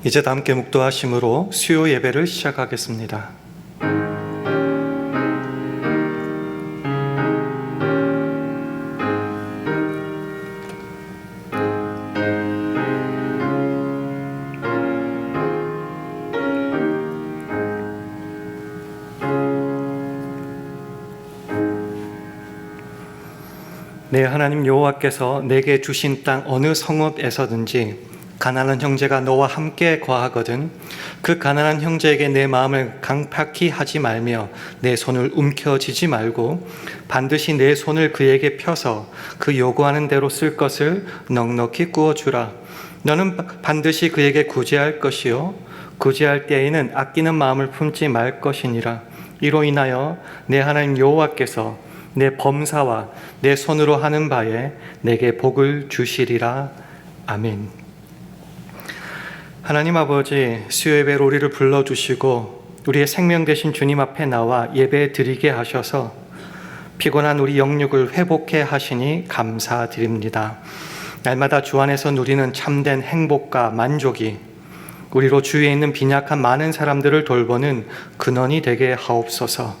이제 다 함께 묵도하심으로 수요 예배를 시작하겠습니다. 내 하나님 여호와께서 내게 주신 땅 어느 성읍에서든지 가난한 형제가 너와 함께 거하거든 그 가난한 형제에게 내 마음을 강팍히 하지 말며 내 손을 움켜쥐지 말고 반드시 내 손을 그에게 펴서 그 요구하는 대로 쓸 것을 넉넉히 구워주라. 너는 반드시 그에게 구제할 것이요 구제할 때에는 아끼는 마음을 품지 말 것이니라. 이로 인하여 내 하나님 여호와께서 내 범사와 내 손으로 하는 바에 내게 복을 주시리라. 아멘. 하나님 아버지, 수요예배로 우리를 불러주시고 우리의 생명 되신 주님 앞에 나와 예배 드리게 하셔서 피곤한 우리 영육을 회복해 하시니 감사드립니다. 날마다 주 안에서 누리는 참된 행복과 만족이 우리로 주위에 있는 빈약한 많은 사람들을 돌보는 근원이 되게 하옵소서.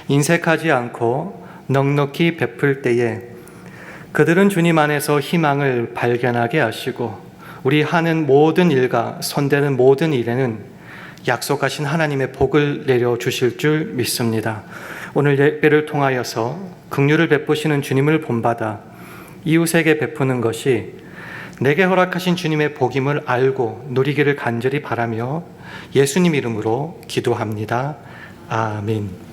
인색하지 않고 넉넉히 베풀 때에 그들은 주님 안에서 희망을 발견하게 하시고 우리 하는 모든 일과 손대는 모든 일에는 약속하신 하나님의 복을 내려주실 줄 믿습니다. 오늘 예배를 통하여서 긍휼을 베푸시는 주님을 본받아 이웃에게 베푸는 것이 내게 허락하신 주님의 복임을 알고 누리기를 간절히 바라며 예수님 이름으로 기도합니다. 아멘.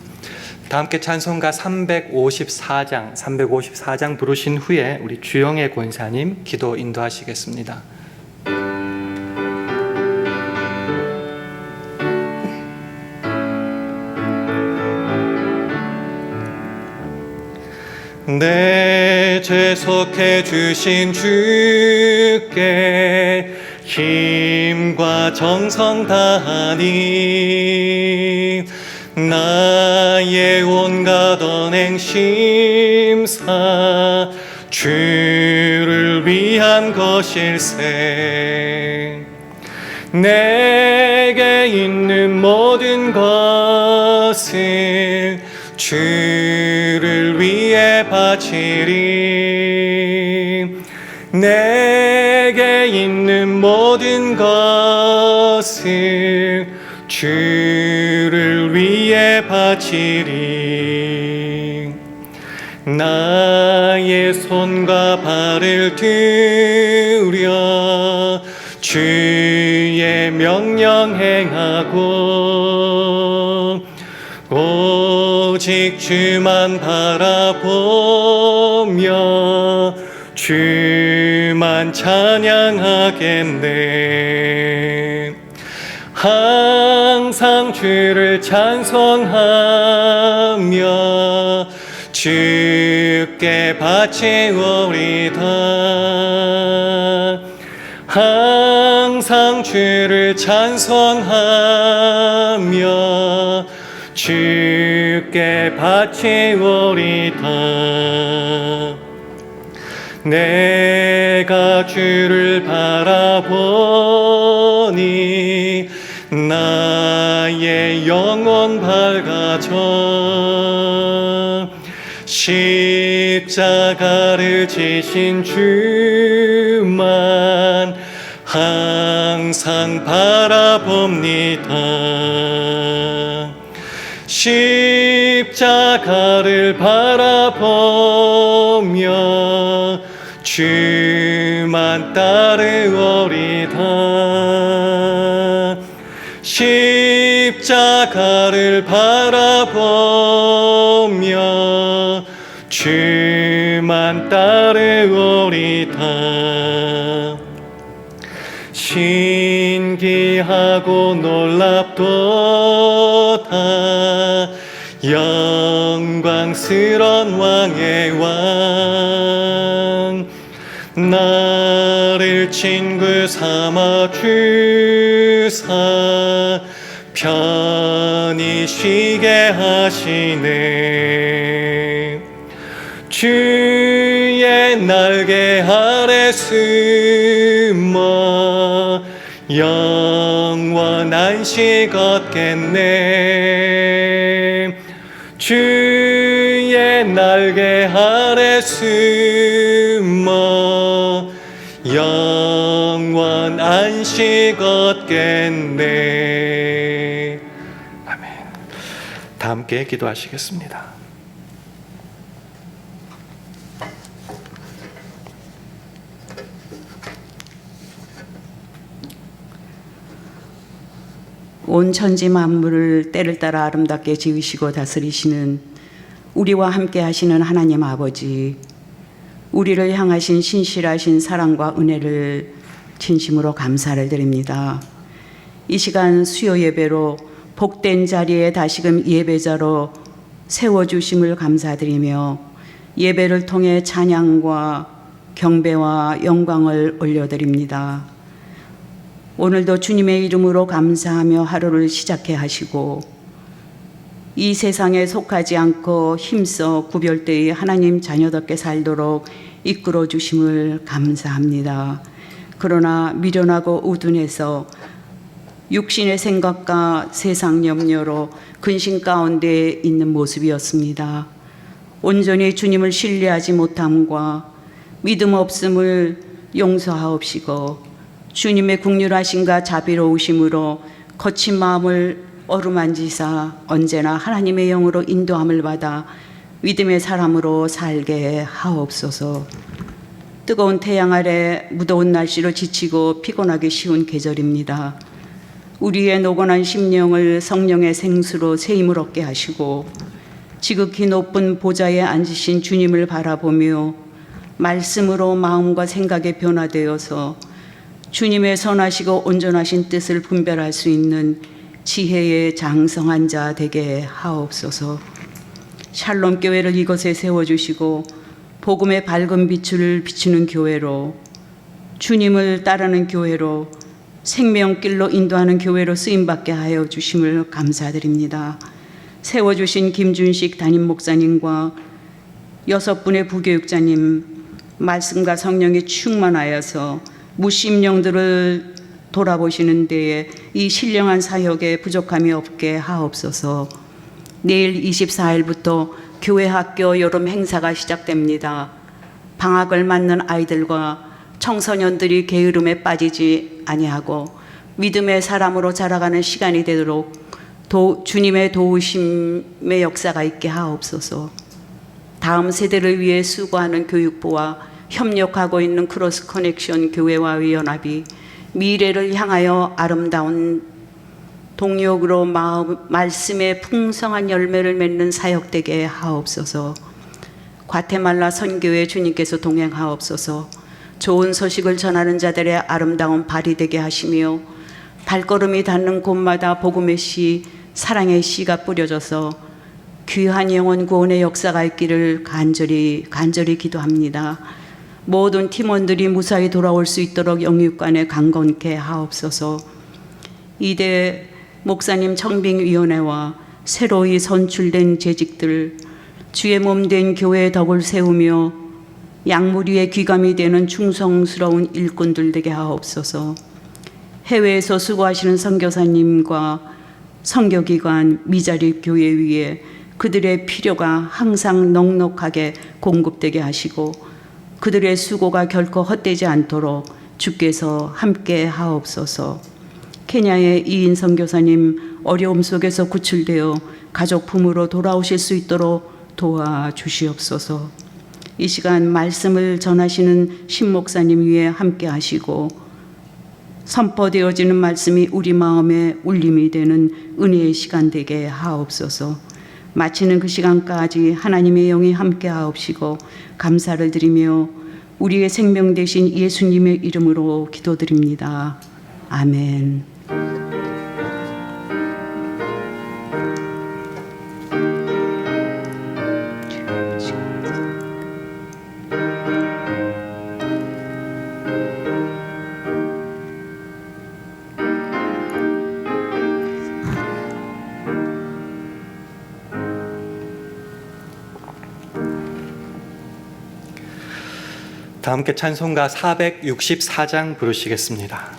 다 함께 찬송가 354장 부르신 후에 우리 주영애 권사님 기도 인도하시겠습니다. 내 죄속해 주신 주께 힘과 정성 다하니 나의 온갖 언행 심사 주를 위한 것일세. 내게 있는 모든 것을 주를 위해 바치리. 내게 있는 모든 것을 주를 위해 바치리. 나의 손과 발을 들여 주의 명령 행하고 오직 주만 바라보며 주만 찬양하겠네. 항상 주를 찬송하며 주께 바치오리다. 항상 주를 찬송하며 주께 바치오리다. 내가 주를 바라보니 나의 영혼 밝아져. 십자가를 지신 주만 항상 바라봅니다. 십자가를 바라보며 주만 따르오리다. 십자가를 바라보며 주만 따르오리다. 신기하고 놀랍도다. 영광스런 왕의 왕. 나를 친구 삼아 주사 편히 쉬게 하시네. 주의 날개 아래 숨어 영원한 식 얻겠네. 주의 날개 아래 숨어 영원한 식 얻겠네. 아멘. 다 함께 기도하시겠습니다. 온 천지 만물을 때를 따라 아름답게 지으시고 다스리시는 우리와 함께 하시는 하나님 아버지, 우리를 향하신 신실하신 사랑과 은혜를 진심으로 감사를 드립니다. 이 시간 수요 예배로 복된 자리에 다시금 예배자로 세워주심을 감사드리며 예배를 통해 찬양과 경배와 영광을 올려드립니다. 오늘도 주님의 이름으로 감사하며 하루를 시작해 하시고 이 세상에 속하지 않고 힘써 구별되이 하나님 자녀답게 살도록 이끌어 주심을 감사합니다. 그러나 미련하고 우둔해서 육신의 생각과 세상 염려로 근심 가운데 있는 모습이었습니다. 온전히 주님을 신뢰하지 못함과 믿음 없음을 용서하옵시고 주님의 국률하심과 자비로우심으로 거친 마음을 어루만지사 언제나 하나님의 영으로 인도함을 받아 믿음의 사람으로 살게 하옵소서. 뜨거운 태양 아래 무더운 날씨로 지치고 피곤하기 쉬운 계절입니다. 우리의 노곤한 심령을 성령의 생수로 새 힘을 얻게 하시고 지극히 높은 보좌에 앉으신 주님을 바라보며 말씀으로 마음과 생각에 변화되어서 주님의 선하시고 온전하신 뜻을 분별할 수 있는 지혜의 장성한 자 되게 하옵소서. 샬롬 교회를 이곳에 세워주시고 복음의 밝은 빛을 비추는 교회로, 주님을 따르는 교회로, 생명길로 인도하는 교회로 쓰임받게 하여 주심을 감사드립니다. 세워주신 김준식 담임 목사님과 6분의 부교육자님, 말씀과 성령이 충만하여서 무심령들을 돌아보시는 데에 이 신령한 사역에 부족함이 없게 하옵소서. 내일 24일부터 교회 학교 여름 행사가 시작됩니다. 방학을 맞는 아이들과 청소년들이 게으름에 빠지지 아니하고 믿음의 사람으로 자라가는 시간이 되도록 주님의 도우심의 역사가 있게 하옵소서. 다음 세대를 위해 수고하는 교육부와 협력하고 있는 크로스 커넥션 교회와 연합이 미래를 향하여 아름다운 동력으로 말씀의 풍성한 열매를 맺는 사역되게 하옵소서. 과테말라 선교회 주님께서 동행하옵소서. 좋은 소식을 전하는 자들의 아름다운 발이 되게 하시며 발걸음이 닿는 곳마다 복음의 씨, 사랑의 씨가 뿌려져서 귀한 영혼 구원의 역사가 있기를 간절히 기도합니다. 모든 팀원들이 무사히 돌아올 수 있도록 영육간에 강건케 하옵소서. 이대 목사님 청빙위원회와 새로이 선출된 재직들, 주의 몸된 교회의 덕을 세우며 양무리의 귀감이 되는 충성스러운 일꾼들 되게 하옵소서. 해외에서 수고하시는 선교사님과 선교기관 미자립 교회 위에 그들의 필요가 항상 넉넉하게 공급되게 하시고 그들의 수고가 결코 헛되지 않도록 주께서 함께 하옵소서. 케냐의 이인 선교사님 어려움 속에서 구출되어 가족 품으로 돌아오실 수 있도록 도와주시옵소서. 이 시간 말씀을 전하시는 신목사님 위에 함께 하시고 선포되어지는 말씀이 우리 마음에 울림이 되는 은혜의 시간 되게 하옵소서. 마치는 그 시간까지 하나님의 영이 함께 하옵시고 감사를 드리며 우리의 생명 되신 예수님의 이름으로 기도드립니다. 아멘. 다 함께 찬송가 464장 부르시겠습니다.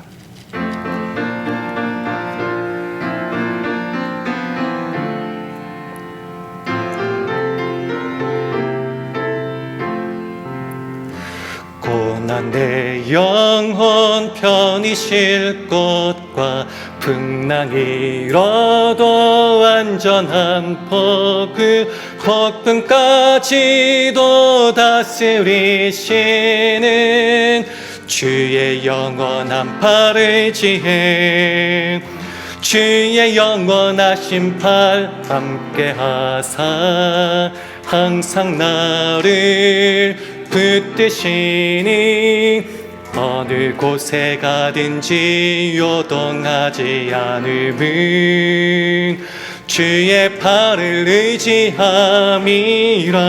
떠난 내 영혼 편히 쉴 곳과 풍랑 잃어도 안전한 폭풍까지도 다스리시는 주의 영원한 팔을 지혜 주의 영원하신 팔 함께하사 항상 나를 붙드시니 어느 곳에 가든지 요동하지 않음은 주의 팔을 의지함이라.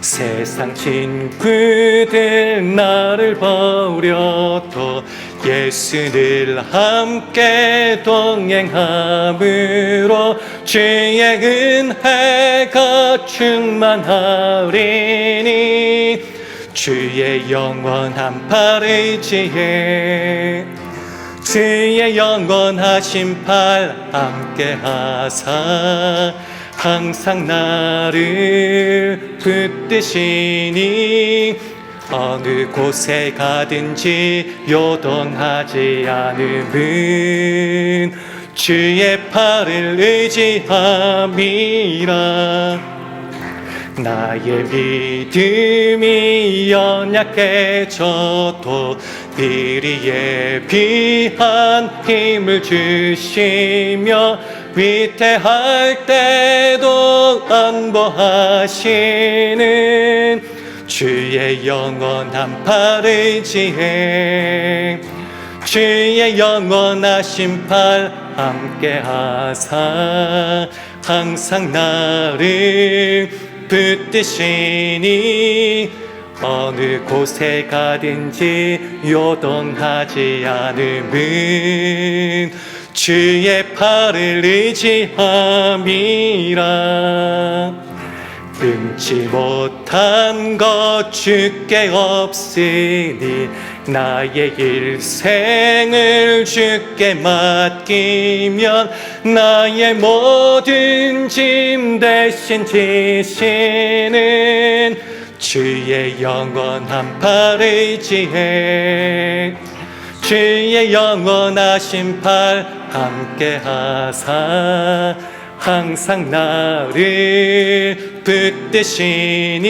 세상 친구들 나를 버려도 예수를 함께 동행함으로 주의 은혜가 충만하리니 주의 영원한 팔을 지혜 주의 영원하신 팔 함께하사 항상 나를 붙드시니 어느 곳에 가든지 요동하지 않음은 주의 팔을 의지함이라. 나의 믿음이 연약해져도 미리 예비한 힘을 주시며 위태할 때도 안보하시는 주의 영원한 팔을 지혜 주의 영원하신 팔 함께하사 항상 나를 붙드시니 어느 곳에 가든지 요동하지 않음은 주의 팔을 의지함이라. 끊지 못한 것 주께 없으니 나의 일생을 주께 맡기면 나의 모든 짐 대신 지시는 주의 영원한 팔을 지혜 주의 영원하신 팔 함께하사 항상 나를 붙드시니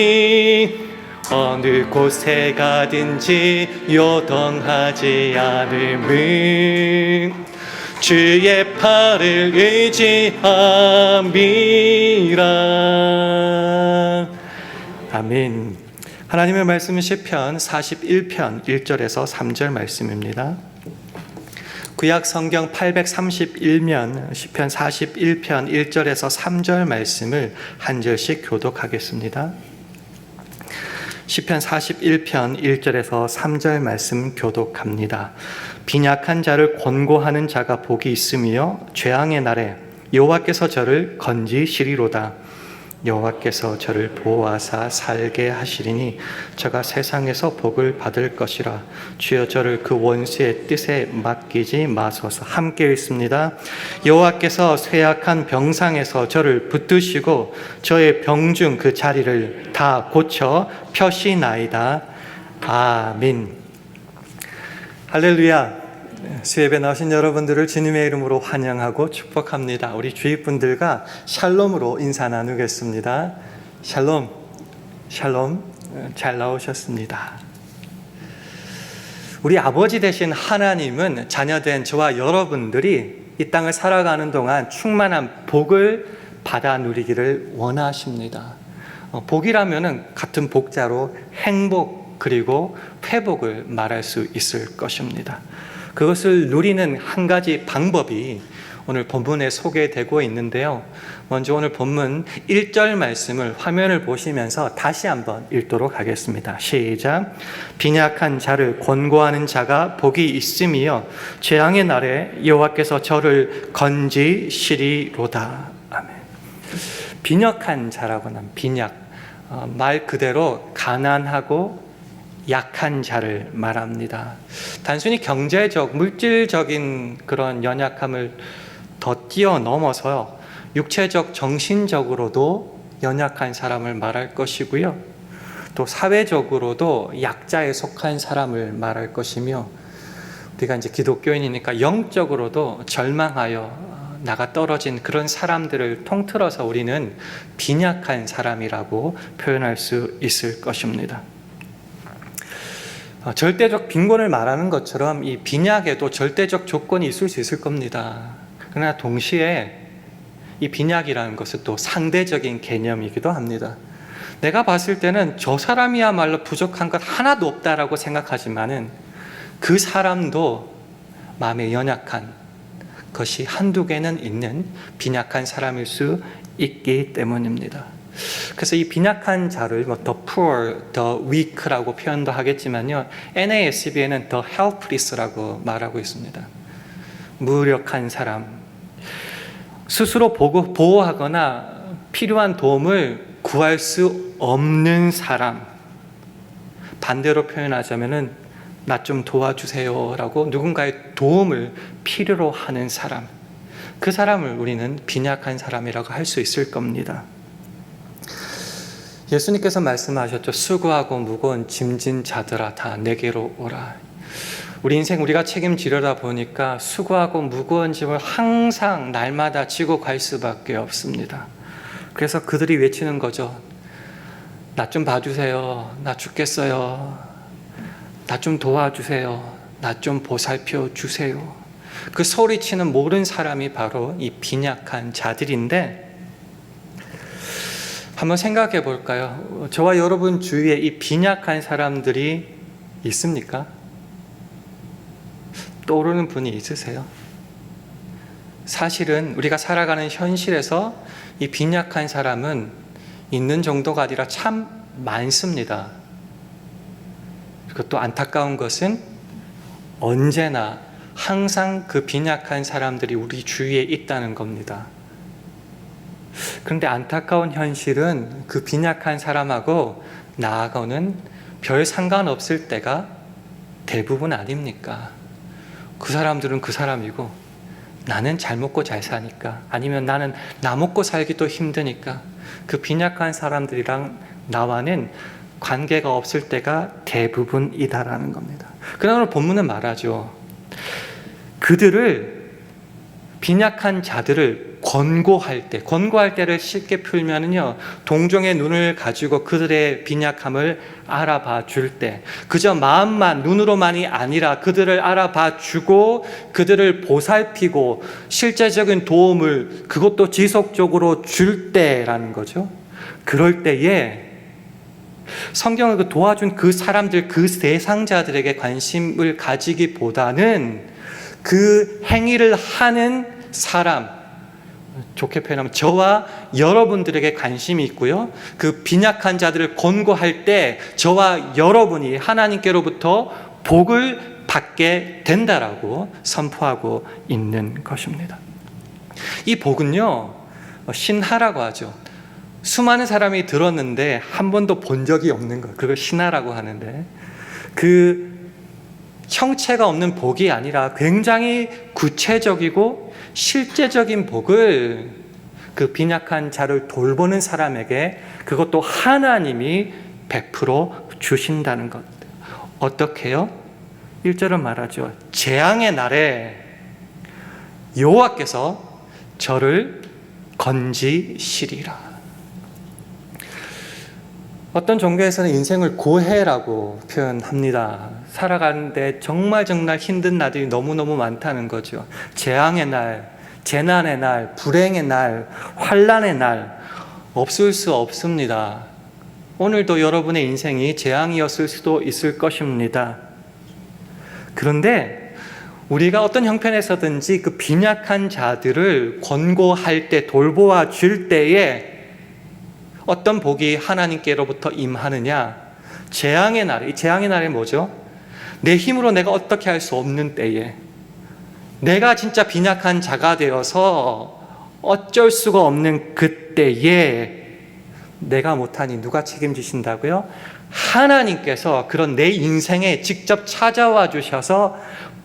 어느 곳에 가든지 요동하지 않음은 주의 팔을 의지함이라. 아멘. 하나님의 말씀은 시편 41편 1절에서 3절 말씀입니다. 구약 성경 831면 시편 41편 1절에서 3절 말씀을 한 절씩 교독하겠습니다. 시편 41편 1절에서 3절 말씀 교독합니다. 빈약한 자를 권고하는 자가 복이 있으며 재앙의 날에 여호와께서 저를 건지시리로다. 여호와께서 저를 보호하사 살게 하시리니 저가 세상에서 복을 받을 것이라. 주여 저를 그 원수의 뜻에 맡기지 마소서. 함께 읽습니다. 여호와께서 쇠약한 병상에서 저를 붙드시고 저의 병중 그 자리를 다 고쳐 펴시나이다. 아멘. 할렐루야. 수예배 나오신 여러분들을 주님의 이름으로 환영하고 축복합니다. 우리 주위 분들과 샬롬으로 인사 나누겠습니다. 샬롬, 샬롬. 잘 나오셨습니다. 우리 아버지 되신 하나님은 자녀된 저와 여러분들이 이 땅을 살아가는 동안 충만한 복을 받아 누리기를 원하십니다. 복이라면은 같은 복자로 행복 그리고 회복을 말할 수 있을 것입니다. 그것을 누리는 한 가지 방법이 오늘 본문에 소개되고 있는데요. 먼저 오늘 본문 1절 말씀을 화면을 보시면서 다시 한번 읽도록 하겠습니다. 시작. 빈약한 자를 권고하는 자가 복이 있으며 재앙의 날에 여호와께서 저를 건지시리로다. 아멘. 빈약한 자라고 하면 빈약, 말 그대로 가난하고 약한 자를 말합니다. 단순히 경제적, 물질적인 그런 연약함을 더 뛰어넘어서 육체적, 정신적으로도 연약한 사람을 말할 것이고요. 또 사회적으로도 약자에 속한 사람을 말할 것이며, 우리가 이제 기독교인이니까 영적으로도 절망하여 나가 떨어진 그런 사람들을 통틀어서 우리는 빈약한 사람이라고 표현할 수 있을 것입니다. 절대적 빈곤을 말하는 것처럼 이 빈약에도 절대적 조건이 있을 수 있을 겁니다. 그러나 동시에 이 빈약이라는 것은 또 상대적인 개념이기도 합니다. 내가 봤을 때는 저 사람이야말로 부족한 것 하나도 없다라고 생각하지만은 그 사람도 마음에 연약한 것이 한두 개는 있는 빈약한 사람일 수 있기 때문입니다. 그래서 이 빈약한 자를 the poor, the weak라고 표현도 하겠지만요, NASB에는 the helpless라고 말하고 있습니다. 무력한 사람, 스스로 보호하거나 필요한 도움을 구할 수 없는 사람, 반대로 표현하자면은 나 좀 도와주세요 라고 누군가의 도움을 필요로 하는 사람, 그 사람을 우리는 빈약한 사람이라고 할 수 있을 겁니다. 예수님께서 말씀하셨죠. 수고하고 무거운 짐진 자들아 다 내게로 오라. 우리 인생 우리가 책임지려다 보니까 수고하고 무거운 짐을 항상 날마다 지고 갈 수밖에 없습니다. 그래서 그들이 외치는 거죠. 나 좀 봐주세요. 나 죽겠어요. 나 좀 도와주세요. 나 좀 보살펴 주세요. 그 소리치는 모든 사람이 바로 이 빈약한 자들인데, 한번 생각해 볼까요? 저와 여러분 주위에 이 빈약한 사람들이 있습니까? 떠오르는 분이 있으세요? 사실은 우리가 살아가는 현실에서 이 빈약한 사람은 있는 정도가 아니라 참 많습니다. 그리고 또 안타까운 것은 언제나 항상 그 빈약한 사람들이 우리 주위에 있다는 겁니다. 그런데 안타까운 현실은 그 빈약한 사람하고 나하고는 별 상관없을 때가 대부분 아닙니까? 그 사람들은 그 사람이고 나는 잘 먹고 잘 사니까, 아니면 나는 나 먹고 살기도 힘드니까 그 빈약한 사람들이랑 나와는 관계가 없을 때가 대부분이다라는 겁니다. 그러나 오늘 본문은 말하죠. 그들을, 빈약한 자들을 권고할 때를 쉽게 풀면은요, 동정의 눈을 가지고 그들의 빈약함을 알아봐 줄 때, 그저 마음만, 눈으로만이 아니라 그들을 알아봐 주고 그들을 보살피고 실제적인 도움을 그것도 지속적으로 줄 때라는 거죠. 그럴 때에 성경을 도와준 그 사람들, 그 대상자들에게 관심을 가지기보다는 그 행위를 하는 사람, 좋게 표현하면 저와 여러분들에게 관심이 있고요, 그 빈약한 자들을 권고할 때 저와 여러분이 하나님께로부터 복을 받게 된다라고 선포하고 있는 것입니다. 이 복은요, 신하라고 하죠. 수많은 사람이 들었는데 한 번도 본 적이 없는 것, 그걸 신하라고 하는데, 그 형체가 없는 복이 아니라 굉장히 구체적이고 실제적인 복을 그 빈약한 자를 돌보는 사람에게, 그것도 하나님이 베풀어 주신다는 것. 어떻게요? 1절은 말하죠. 재앙의 날에 여호와께서 저를 건지시리라. 어떤 종교에서는 인생을 고해라고 표현합니다. 살아가는데 정말 힘든 날들이 너무너무 많다는 거죠. 재앙의 날, 재난의 날, 불행의 날, 환난의 날 없을 수 없습니다. 오늘도 여러분의 인생이 재앙이었을 수도 있을 것입니다. 그런데 우리가 어떤 형편에서든지 그 빈약한 자들을 권고할 때, 돌보아 줄 때에 어떤 복이 하나님께로부터 임하느냐? 재앙의 날에, 이 재앙의 날이 뭐죠? 내 힘으로 내가 어떻게 할 수 없는 때에, 내가 진짜 빈약한 자가 되어서 어쩔 수가 없는 그때에 내가 못하니 누가 책임지신다고요? 하나님께서 그런 내 인생에 직접 찾아와 주셔서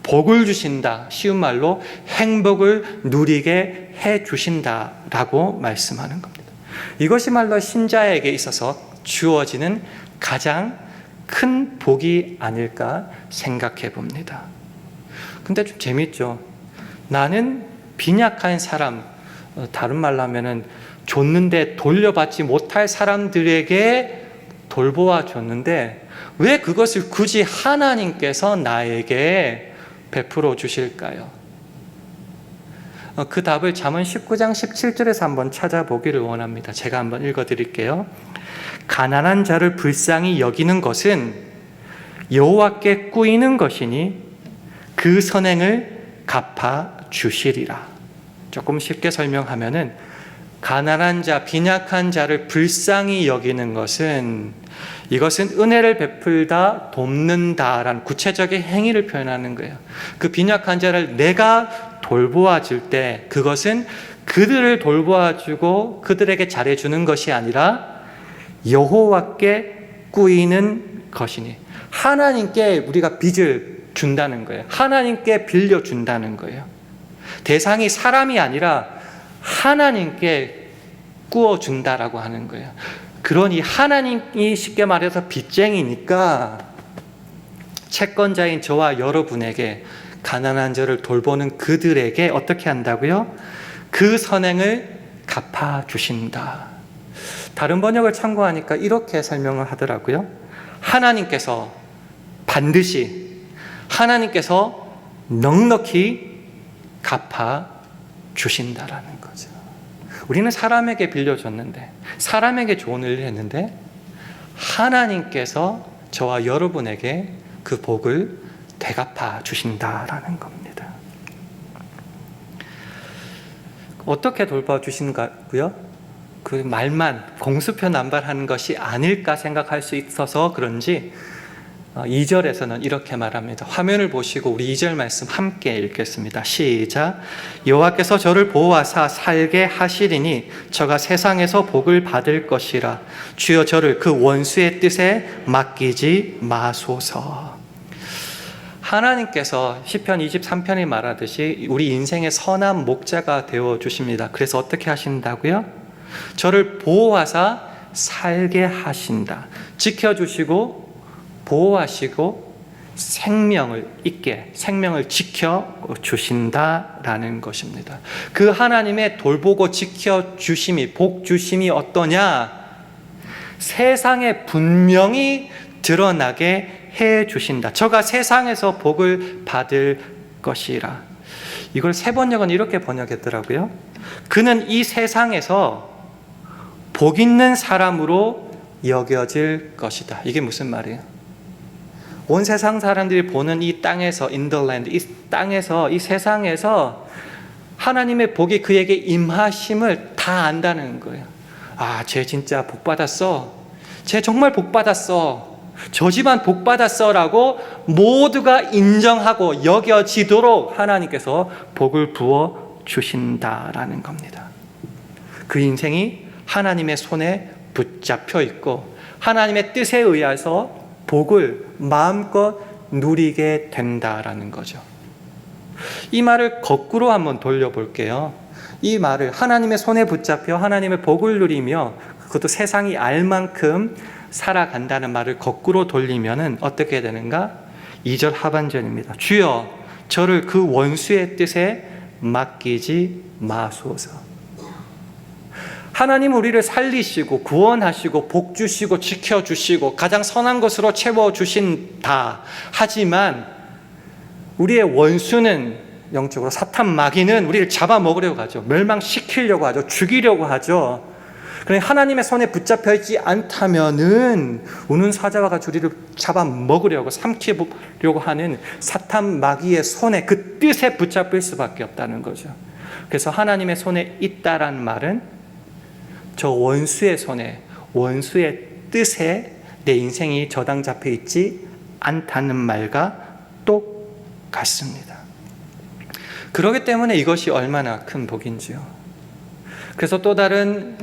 복을 주신다. 쉬운 말로 행복을 누리게 해 주신다라고 말씀하는 겁니다. 이것이 말로 신자에게 있어서 주어지는 가장 큰 복이 아닐까 생각해 봅니다. 근데 좀 재밌죠. 나는 빈약한 사람, 다른 말로 하면은 줬는데 돌려받지 못할 사람들에게 돌보아 줬는데 왜 그것을 굳이 하나님께서 나에게 베풀어 주실까요? 그 답을 잠언 19장 17절에서 한번 찾아보기를 원합니다. 제가 한번 읽어드릴게요. 가난한 자를 불쌍히 여기는 것은 여호와께 꾸이는 것이니 그 선행을 갚아 주시리라. 조금 쉽게 설명하면은 가난한 자, 빈약한 자를 불쌍히 여기는 것은 이것은 은혜를 베풀다, 돕는다라는 구체적인 행위를 표현하는 거예요. 그 빈약한 자를 내가 돌보아 줄 때 그것은 그들을 돌보아 주고 그들에게 잘해주는 것이 아니라 여호와께 꾸이는 것이니 하나님께 우리가 빚을 준다는 거예요. 하나님께 빌려준다는 거예요. 대상이 사람이 아니라 하나님께 꾸어준다라고 하는 거예요. 그러니 하나님이 쉽게 말해서 빚쟁이니까 채권자인 저와 여러분에게 가난한 자를 돌보는 그들에게 어떻게 한다고요? 그 선행을 갚아주신다. 다른 번역을 참고하니까 이렇게 설명을 하더라고요. 하나님께서 반드시 하나님께서 넉넉히 갚아주신다라는 거죠. 우리는 사람에게 빌려줬는데 사람에게 좋은 일을 했는데 하나님께서 저와 여러분에게 그 복을 되갚아 주신다라는 겁니다. 어떻게 돌봐 주신가고요? 그 말만 공수표 남발하는 것이 아닐까 생각할 수 있어서 그런지 2절에서는 이렇게 말합니다. 화면을 보시고 우리 2절 말씀 함께 읽겠습니다. 시작. 여호와께서 저를 보호하사 살게 하시리니 저가 세상에서 복을 받을 것이라. 주여 저를 그 원수의 뜻에 맡기지 마소서. 하나님께서 시편 23편이 말하듯이 우리 인생의 선한 목자가 되어 주십니다. 그래서 어떻게 하신다고요? 저를 보호하사 살게 하신다. 지켜주시고 보호하시고 생명을 있게 생명을 지켜주신다라는 것입니다. 그 하나님의 돌보고 지켜주심이 복주심이 어떠냐? 세상에 분명히 드러나게 해주신다. 저가 세상에서 복을 받을 것이라. 이걸 세 번역은 이렇게 번역했더라고요. 그는 이 세상에서 복 있는 사람으로 여겨질 것이다. 이게 무슨 말이에요? 온 세상 사람들이 보는 이 땅에서 in the land, 이 땅에서 이 세상에서 하나님의 복이 그에게 임하심을 다 안다는 거예요. 아, 쟤 진짜 복 받았어. 쟤 정말 복 받았어. 저 집안 복 받았어라고 모두가 인정하고 여겨지도록 하나님께서 복을 부어 주신다라는 겁니다. 그 인생이 하나님의 손에 붙잡혀 있고 하나님의 뜻에 의해서 복을 마음껏 누리게 된다라는 거죠. 이 말을 거꾸로 한번 돌려볼게요. 이 말을 하나님의 손에 붙잡혀 하나님의 복을 누리며 그것도 세상이 알 만큼 살아간다는 말을 거꾸로 돌리면은 어떻게 되는가? 2절 하반절입니다. 주여 저를 그 원수의 뜻에 맡기지 마소서. 하나님 우리를 살리시고 구원하시고 복 주시고 지켜주시고 가장 선한 것으로 채워주신다. 하지만 우리의 원수는 영적으로 사탄 마귀는 우리를 잡아먹으려고 하죠. 멸망시키려고 하죠. 죽이려고 하죠. 그러니 하나님의 손에 붙잡혀 있지 않다면은 우는 사자와 같이 우리를 잡아먹으려고 삼키려고 하는 사탄 마귀의 손에 그 뜻에 붙잡힐 수밖에 없다는 거죠. 그래서 하나님의 손에 있다라는 말은 저 원수의 손에 원수의 뜻에 내 인생이 저당 잡혀 있지 않다는 말과 똑같습니다. 그렇기 때문에 이것이 얼마나 큰 복인지요. 그래서 또 다른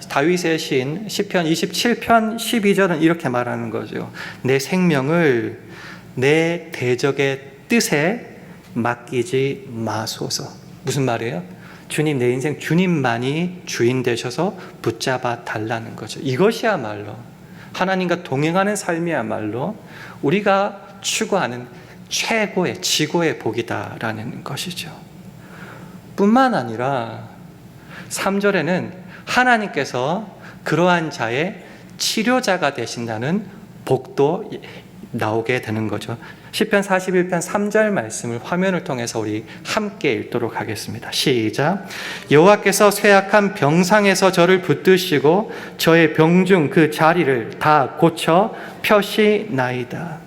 다윗의 시인 시편 27편 12절은 이렇게 말하는 거죠. 내 생명을 내 대적의 뜻에 맡기지 마소서. 무슨 말이에요? 주님, 내 인생 주님만이 주인 되셔서 붙잡아 달라는 거죠. 이것이야말로 하나님과 동행하는 삶이야말로 우리가 추구하는 최고의 지고의 복이다라는 것이죠. 뿐만 아니라 3절에는 하나님께서 그러한 자의 치료자가 되신다는 복도 나오게 되는 거죠. 시편 41편 3절 말씀을 화면을 통해서 우리 함께 읽도록 하겠습니다. 시작. 여호와께서 쇠약한 병상에서 저를 붙드시고 저의 병중 그 자리를 다 고쳐 펴시나이다.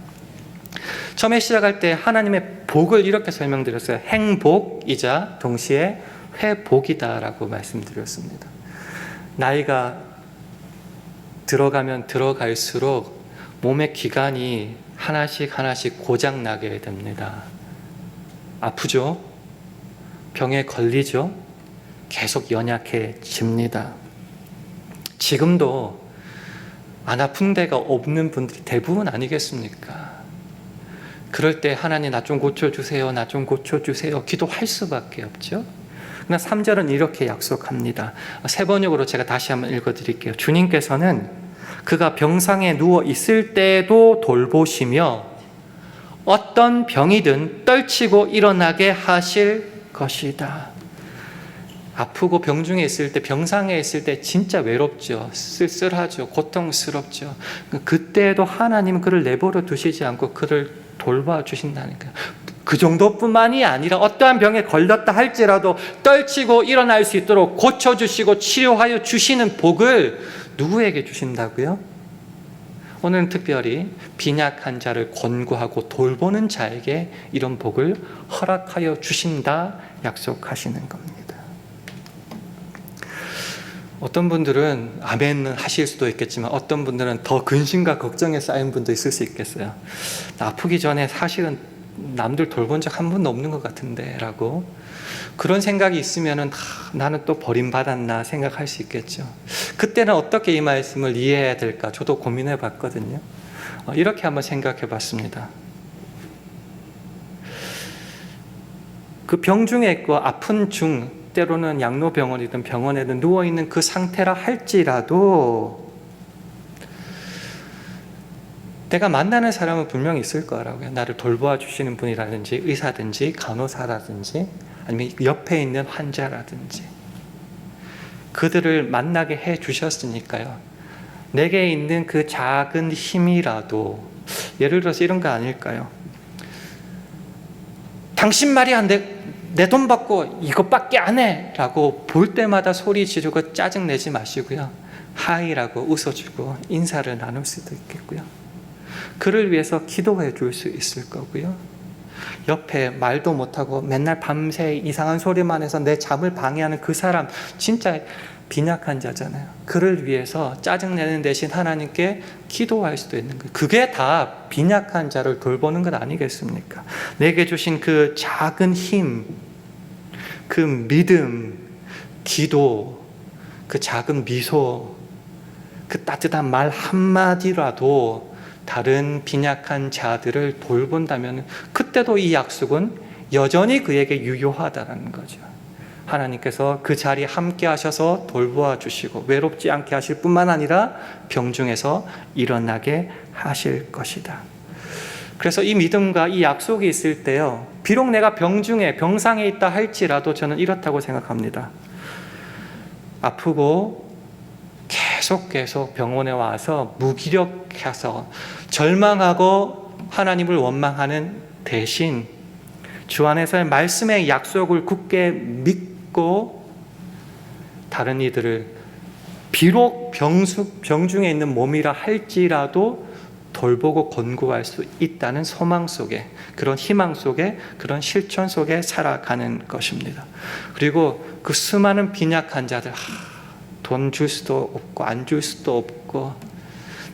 처음에 시작할 때 하나님의 복을 이렇게 설명드렸어요. 행복이자 동시에 회복이다라고 말씀드렸습니다. 나이가 들어가면 들어갈수록 몸의 기관이 하나씩 고장나게 됩니다. 아프죠? 병에 걸리죠? 계속 연약해집니다. 지금도 안 아픈 데가 없는 분들이 대부분 아니겠습니까? 그럴 때 하나님 나 좀 고쳐주세요, 나 좀 고쳐주세요 기도할 수밖에 없죠. 그러나 3절은 이렇게 약속합니다. 세 번역으로 제가 다시 한번 읽어드릴게요. 주님께서는 그가 병상에 누워 있을 때도 돌보시며 어떤 병이든 떨치고 일어나게 하실 것이다. 아프고 병중에 있을 때, 병상에 있을 때 진짜 외롭죠. 쓸쓸하죠. 고통스럽죠. 그때에도 하나님은 그를 내버려 두시지 않고 그를 돌봐주신다니까요. 그 정도뿐만이 아니라 어떠한 병에 걸렸다 할지라도 떨치고 일어날 수 있도록 고쳐주시고 치료하여 주시는 복을 누구에게 주신다고요? 오늘은 특별히 빈약한 자를 권고하고 돌보는 자에게 이런 복을 허락하여 주신다 약속하시는 겁니다. 어떤 분들은 아멘 하실 수도 있겠지만 어떤 분들은 더 근심과 걱정에 쌓인 분도 있을 수 있겠어요. 아프기 전에 사실은 남들 돌본 적 한 번도 없는 것 같은데 라고 그런 생각이 있으면 나는 또 버림받았나 생각할 수 있겠죠. 그때는 어떻게 이 말씀을 이해해야 될까 저도 고민해 봤거든요. 이렇게 한번 생각해 봤습니다. 그 병중에 있고 아픈 중 때로는 양로병원이든 병원에든 누워있는 그 상태라 할지라도 내가 만나는 사람은 분명히 있을 거라고요. 나를 돌보아 주시는 분이라든지 의사든지 간호사라든지 아니면 옆에 있는 환자라든지 그들을 만나게 해 주셨으니까요. 내게 있는 그 작은 힘이라도 예를 들어서 이런 거 아닐까요? 당신 말이야 내 돈 받고 이것밖에 안 해 라고 볼 때마다 소리 지르고 짜증내지 마시고요. 하이라고 웃어주고 인사를 나눌 수도 있겠고요. 그를 위해서 기도해 줄 수 있을 거고요. 옆에 말도 못하고 맨날 밤새 이상한 소리만 해서 내 잠을 방해하는 그 사람 진짜 빈약한 자잖아요. 그를 위해서 짜증내는 대신 하나님께 기도할 수도 있는 거예요. 그게 다 빈약한 자를 돌보는 것 아니겠습니까? 내게 주신 그 작은 힘, 그 믿음, 기도, 그 작은 미소, 그 따뜻한 말 한마디라도 다른 빈약한 자들을 돌본다면 그때도 이 약속은 여전히 그에게 유효하다는 거죠. 하나님께서 그 자리에 함께 하셔서 돌보아 주시고 외롭지 않게 하실 뿐만 아니라 병중에서 일어나게 하실 것이다. 그래서 이 믿음과 이 약속이 있을 때요, 비록 내가 병중에 병상에 있다 할지라도 저는 이렇다고 생각합니다. 아프고 계속 병원에 와서 무기력해서 절망하고 하나님을 원망하는 대신 주 안에서의 말씀의 약속을 굳게 믿고 다른 이들을 비록 병중에 있는 몸이라 할지라도 돌보고 권고할 수 있다는 소망 속에, 그런 희망 속에, 그런 실천 속에 살아가는 것입니다. 그리고 그 수많은 빈약한 자들, 돈 줄 수도 없고 안 줄 수도 없고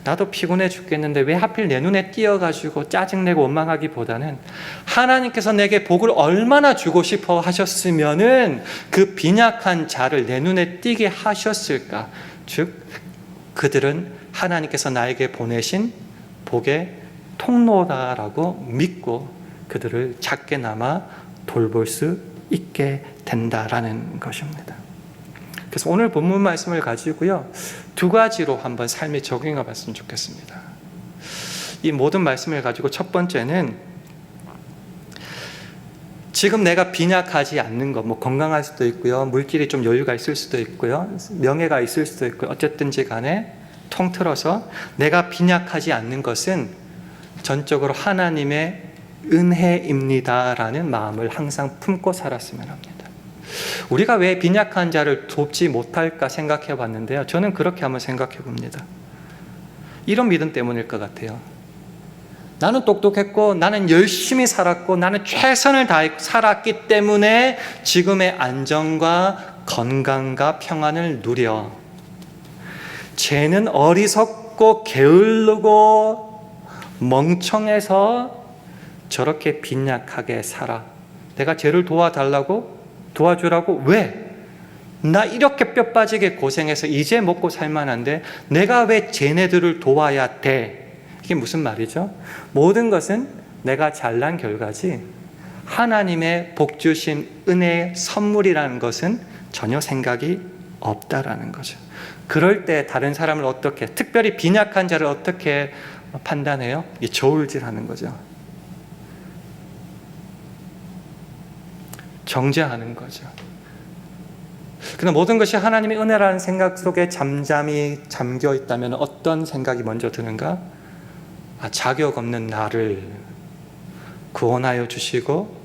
나도 피곤해 죽겠는데 왜 하필 내 눈에 띄어가지고 짜증내고 원망하기보다는 하나님께서 내게 복을 얼마나 주고 싶어 하셨으면은 그 빈약한 자를 내 눈에 띄게 하셨을까. 즉 그들은 하나님께서 나에게 보내신 복의 통로다라고 믿고 그들을 작게나마 돌볼 수 있게 된다라는 것입니다. 그래서 오늘 본문 말씀을 가지고요, 두 가지로 한번 삶에 적용해 봤으면 좋겠습니다. 이 모든 말씀을 가지고 첫 번째는 지금 내가 빈약하지 않는 것, 뭐 건강할 수도 있고요, 물질이 좀 여유가 있을 수도 있고요, 명예가 있을 수도 있고요, 어쨌든지 간에 통틀어서 내가 빈약하지 않는 것은 전적으로 하나님의 은혜입니다라는 마음을 항상 품고 살았으면 합니다. 우리가 왜 빈약한 자를 돕지 못할까 생각해 봤는데요, 저는 그렇게 한번 생각해 봅니다. 이런 믿음 때문일 것 같아요. 나는 똑똑했고, 나는 열심히 살았고, 나는 최선을 다해 살았기 때문에 지금의 안정과 건강과 평안을 누려. 쟤는 어리석고 게을르고 멍청해서 저렇게 빈약하게 살아. 내가 쟤를 도와주라고? 왜? 나 이렇게 뼈 빠지게 고생해서 이제 먹고 살만한데 내가 왜 쟤네들을 도와야 돼? 이게 무슨 말이죠? 모든 것은 내가 잘난 결과지 하나님의 복 주신 은혜의 선물이라는 것은 전혀 생각이 없다라는 거죠. 그럴 때 다른 사람을 어떻게, 특별히 빈약한 자를 어떻게 판단해요? 이 저울질하는 거죠. 정죄하는 거죠. 그러나 모든 것이 하나님의 은혜라는 생각 속에 잠잠히 잠겨 있다면 어떤 생각이 먼저 드는가? 자격 없는 나를 구원하여 주시고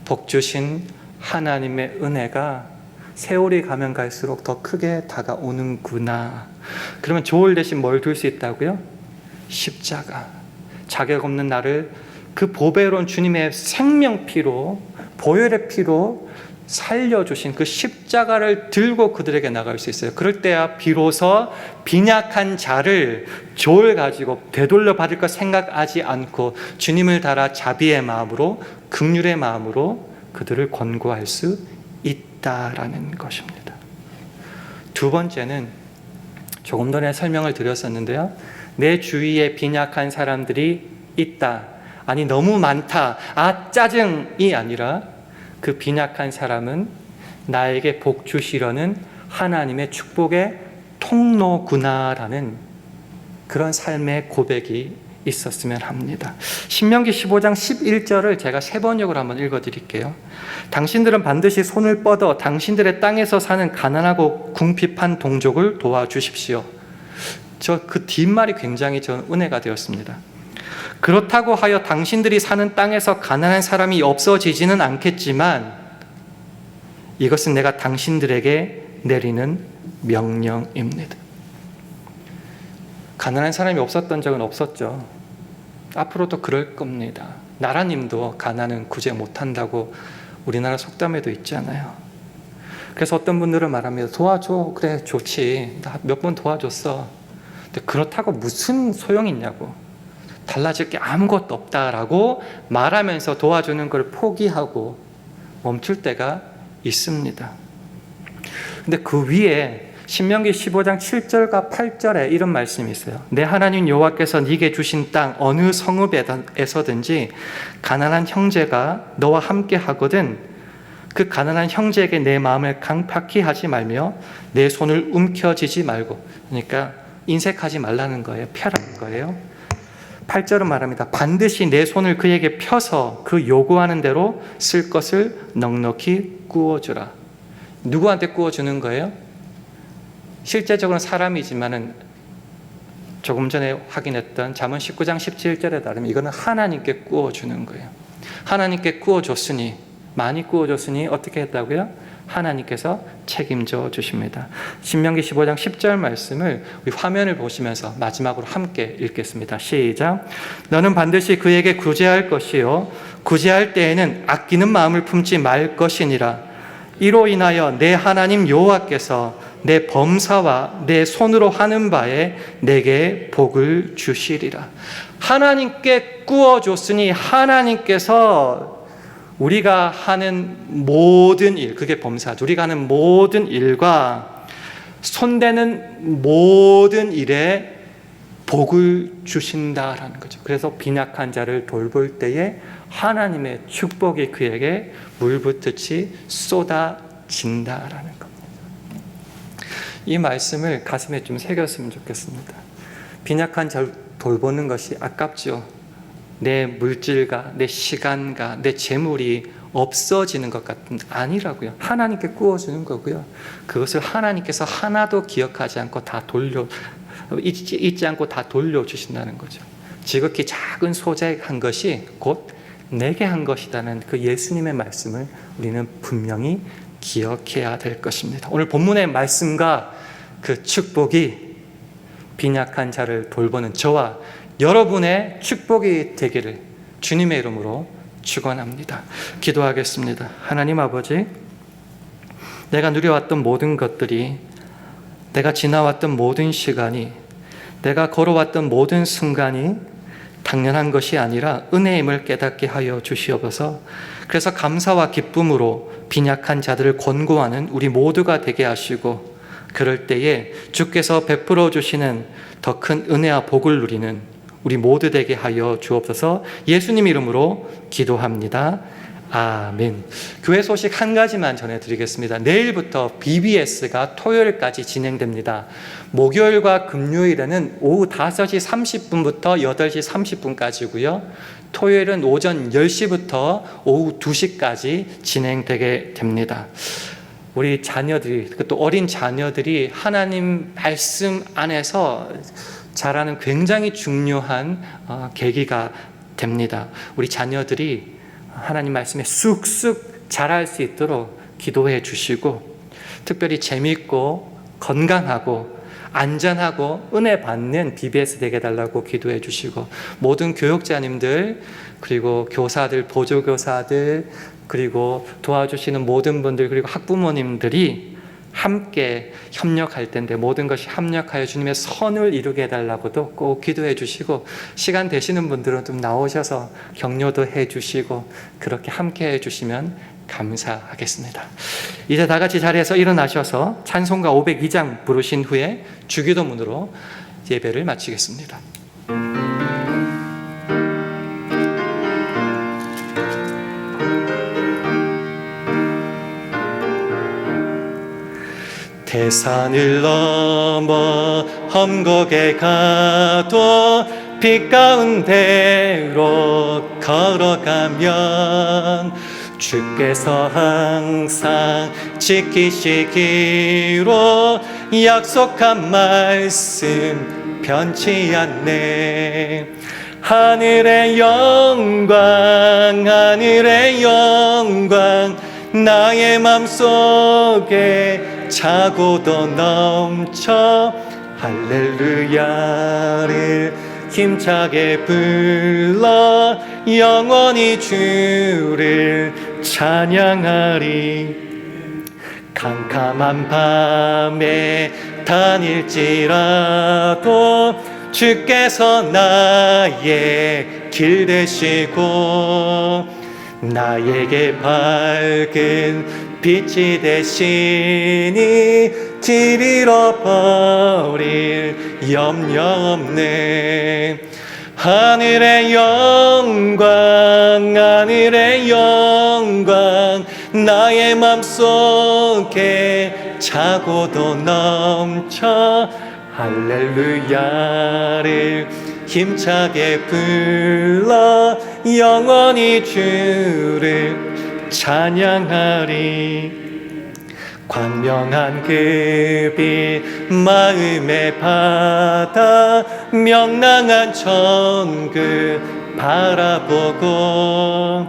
복 주신 하나님의 은혜가 세월이 가면 갈수록 더 크게 다가오는구나. 그러면 저울 대신 뭘 둘 수 있다고요? 십자가. 자격 없는 나를 그 보배로운 주님의 생명피로, 보혈의 피로 살려주신 그 십자가를 들고 그들에게 나갈 수 있어요. 그럴 때야 비로소 빈약한 자를 저울 가지고 되돌려 받을 것 생각하지 않고 주님을 따라 자비의 마음으로, 긍휼의 마음으로 그들을 권고할 수 있다라는 것입니다. 두 번째는 조금 전에 설명을 드렸었는데요, 내 주위에 빈약한 사람들이 있다, 아니 너무 많다, 짜증이 아니라 그 빈약한 사람은 나에게 복 주시려는 하나님의 축복의 통로구나라는 그런 삶의 고백이 있었으면 합니다. 신명기 15장 11절을 제가 세 번역으로 한번 읽어드릴게요. 당신들은 반드시 손을 뻗어 당신들의 땅에서 사는 가난하고 궁핍한 동족을 도와주십시오. 저 그 뒷말이 굉장히 저는 은혜가 되었습니다. 그렇다고 하여 당신들이 사는 땅에서 가난한 사람이 없어지지는 않겠지만 이것은 내가 당신들에게 내리는 명령입니다. 가난한 사람이 없었던 적은 없었죠. 앞으로도 그럴 겁니다. 나라님도 가난은 구제 못한다고 우리나라 속담에도 있잖아요. 그래서 어떤 분들은 말합니다. 도와줘. 그래 좋지. 나 몇 번 도와줬어. 근데 그렇다고 무슨 소용이 있냐고. 달라질 게 아무것도 없다라고 말하면서 도와주는 걸 포기하고 멈출 때가 있습니다. 근데 그 위에 신명기 15장 7절과 8절에 이런 말씀이 있어요. 내 하나님 여호와께서 네게 주신 땅 어느 성읍에서든지 가난한 형제가 너와 함께 하거든 그 가난한 형제에게 내 마음을 강팍히 하지 말며 내 손을 움켜쥐지 말고, 그러니까 인색하지 말라는 거예요. 펴라는 거예요. 8절은 말합니다. 반드시 내 손을 그에게 펴서 그 요구하는 대로 쓸 것을 넉넉히 구워주라. 누구한테 구워주는 거예요? 실제적으로는 사람이지만은 조금 전에 확인했던 잠언 19장 17절에 따르면 이거는 하나님께 구워주는 거예요. 하나님께 구워줬으니, 많이 구워줬으니 어떻게 했다고요? 하나님께서 책임져 주십니다. 신명기 15장 10절 말씀을 우리 화면을 보시면서 마지막으로 함께 읽겠습니다. 시작. 너는 반드시 그에게 구제할 것이요 구제할 때에는 아끼는 마음을 품지 말 것이니라. 이로 인하여 내 하나님 여호와께서 내 범사와 내 손으로 하는 바에 내게 복을 주시리라. 하나님께 구워줬으니 하나님께서 우리가 하는 모든 일, 그게 범사죠. 우리가 하는 모든 일과 손대는 모든 일에 복을 주신다라는 거죠. 그래서 빈약한 자를 돌볼 때에 하나님의 축복이 그에게 물붓듯이 쏟아진다라는 겁니다. 이 말씀을 가슴에 좀 새겼으면 좋겠습니다. 빈약한 자를 돌보는 것이 아깝죠. 내 물질과 내 시간과 내 재물이 없어지는 것 같은데 아니라고요. 하나님께 구워주는 거고요. 그것을 하나님께서 하나도 기억하지 않고 다 잊지 않고 다 돌려주신다는 거죠. 지극히 작은 소자에 한 것이 곧 내게 한 것이라는 그 예수님의 말씀을 우리는 분명히 기억해야 될 것입니다. 오늘 본문의 말씀과 그 축복이 빈약한 자를 돌보는 저와 여러분의 축복이 되기를 주님의 이름으로 축원합니다. 기도하겠습니다. 하나님 아버지, 내가 누려왔던 모든 것들이, 내가 지나왔던 모든 시간이, 내가 걸어왔던 모든 순간이 당연한 것이 아니라 은혜임을 깨닫게 하여 주시옵소서. 그래서 감사와 기쁨으로 빈약한 자들을 권고하는 우리 모두가 되게 하시고, 그럴 때에 주께서 베풀어 주시는 더 큰 은혜와 복을 누리는 우리 모두 되게 하여 주옵소서. 예수님 이름으로 기도합니다. 아멘. 교회 소식 한 가지만 전해드리겠습니다. 내일부터 BBS가 토요일까지 진행됩니다. 목요일과 금요일에는 오후 5시 30분부터 8시 30분까지고요. 토요일은 오전 10시부터 오후 2시까지 진행되게 됩니다. 우리 자녀들이, 또 어린 자녀들이 하나님 말씀 안에서 자라는 굉장히 중요한 계기가 됩니다. 우리 자녀들이 하나님 말씀에 쑥쑥 자랄 수 있도록 기도해 주시고, 특별히 재미있고 건강하고 안전하고 은혜 받는 BBS 되게 해달라고 기도해 주시고, 모든 교육자님들, 그리고 교사들, 보조교사들, 그리고 도와주시는 모든 분들, 그리고 학부모님들이 함께 협력할 텐데 모든 것이 합력하여 주님의 선을 이루게 해달라고도 꼭 기도해 주시고, 시간 되시는 분들은 좀 나오셔서 격려도 해 주시고, 그렇게 함께 해 주시면 감사하겠습니다. 이제 다 같이 자리에서 일어나셔서 찬송가 502장 부르신 후에 주기도문으로 예배를 마치겠습니다. 대산을 넘어 험곡에 가도 빛 가운데로 걸어가면 주께서 항상 지키시기로 약속한 말씀 변치 않네. 하늘의 영광, 하늘의 영광, 나의 맘속에 차고도 넘쳐 할렐루야를 힘차게 불러 영원히 주를 찬양하리. 캄캄한 밤에 다닐지라도 주께서 나의 길 되시고 나에게 밝은 빛이 되시니 길 잃어버릴 염려 없네. 하늘의 영광, 하늘의 영광, 나의 맘속에 차고도 넘쳐 할렐루야를 힘차게 불러 영원히 주를 찬양하리. 광명한 그 빛 마음에 받아 명랑한 천국 바라보고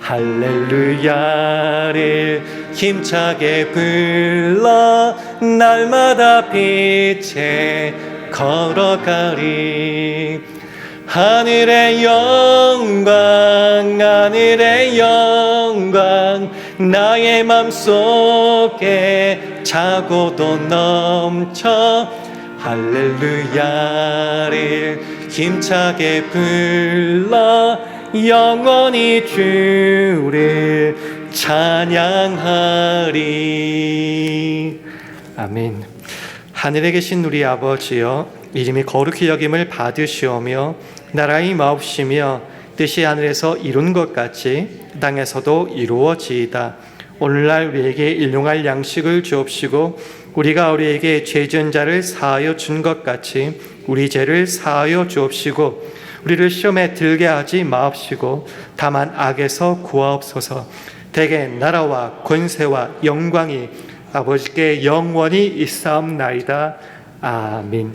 할렐루야를 힘차게 불러 날마다 빛에 걸어가리. 하늘의 영광, 하늘의 영광, 나의 맘속에 차고도 넘쳐 할렐루야를 힘차게 불러 영원히 주를 찬양하리. 아멘. 하늘에 계신 우리 아버지여, 이름이 거룩히 여김을 받으시오며 나라의 마옵시며 뜻이 하늘에서 이룬 것 같이 땅에서도 이루어지이다. 오늘날 우리에게 일용할 양식을 주옵시고 우리가 우리에게 죄 지은 자를 사하여 준 것 같이 우리 죄를 사하여 주옵시고 우리를 시험에 들게 하지 마옵시고 다만 악에서 구하옵소서. 대개 나라와 권세와 영광이 아버지께 영원히 있사옵나이다. 아멘.